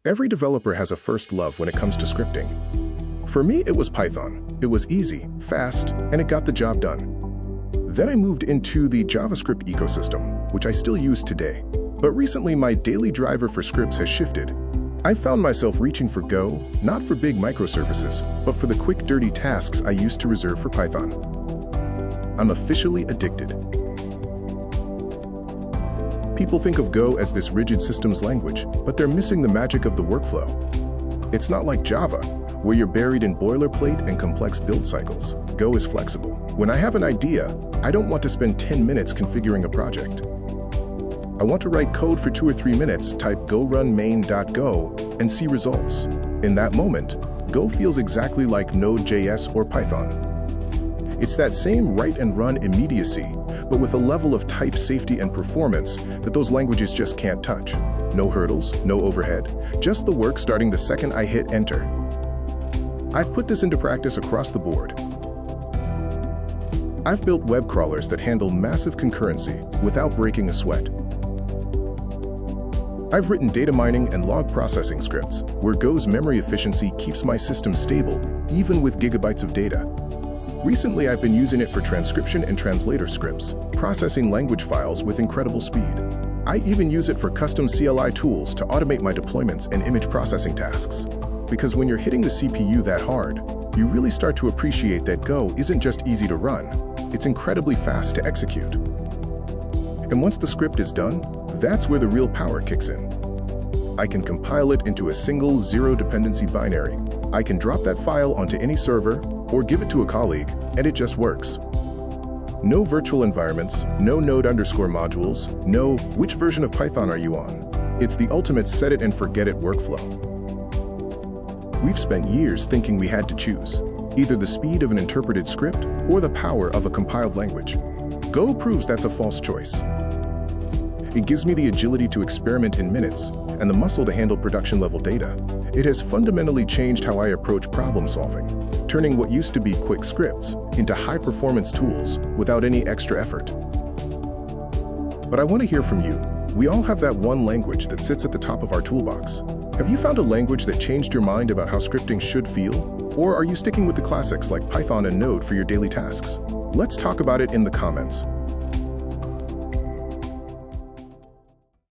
Every developer has a first love when it comes to scripting. For me, it was Python. It was easy, fast, and it got the job done. Then I moved into the JavaScript ecosystem, which I still use today. But recently, my daily driver for scripts has shifted. I found myself reaching for Go, not for big microservices, but for the quick, dirty tasks I used to reserve for Python. I'm officially addicted. People think of Go as this rigid systems language, but they're missing the magic of the workflow. It's not like Java, where you're buried in boilerplate and complex build cycles. Go is flexible. When I have an idea, I don't want to spend 10 minutes configuring a project. I want to write code for 2 or 3 minutes, type go run main.go, and see results. In that moment, Go feels exactly like Node.js or Python. It's that same write and run immediacy, but with a level of type safety and performance that those languages just can't touch. No hurdles, no overhead, just the work starting the second I hit enter. I've put this into practice across the board. I've built web crawlers that handle massive concurrency without breaking a sweat. I've written data mining and log processing scripts where Go's memory efficiency keeps my system stable, even with gigabytes of data. Recently, I've been using it for transcription and translator scripts, processing language files with incredible speed. I even use it for custom CLI tools to automate my deployments and image processing tasks. Because when you're hitting the CPU that hard, you really start to appreciate that Go isn't just easy to run, it's incredibly fast to execute. And once the script is done, that's where the real power kicks in. I can compile it into a single zero-dependency binary. I can drop that file onto any server or give it to a colleague, and it just works. No virtual environments, no node_modules, no which version of Python are you on. It's the ultimate set it and forget it workflow. We've spent years thinking we had to choose either the speed of an interpreted script or the power of a compiled language. Go proves that's a false choice. It gives me the agility to experiment in minutes and the muscle to handle production-level data. It has fundamentally changed how I approach problem solving, turning what used to be quick scripts into high-performance tools without any extra effort. But I want to hear from you. We all have that one language that sits at the top of our toolbox. Have you found a language that changed your mind about how scripting should feel? Or are you sticking with the classics like Python and Node for your daily tasks? Let's talk about it in the comments.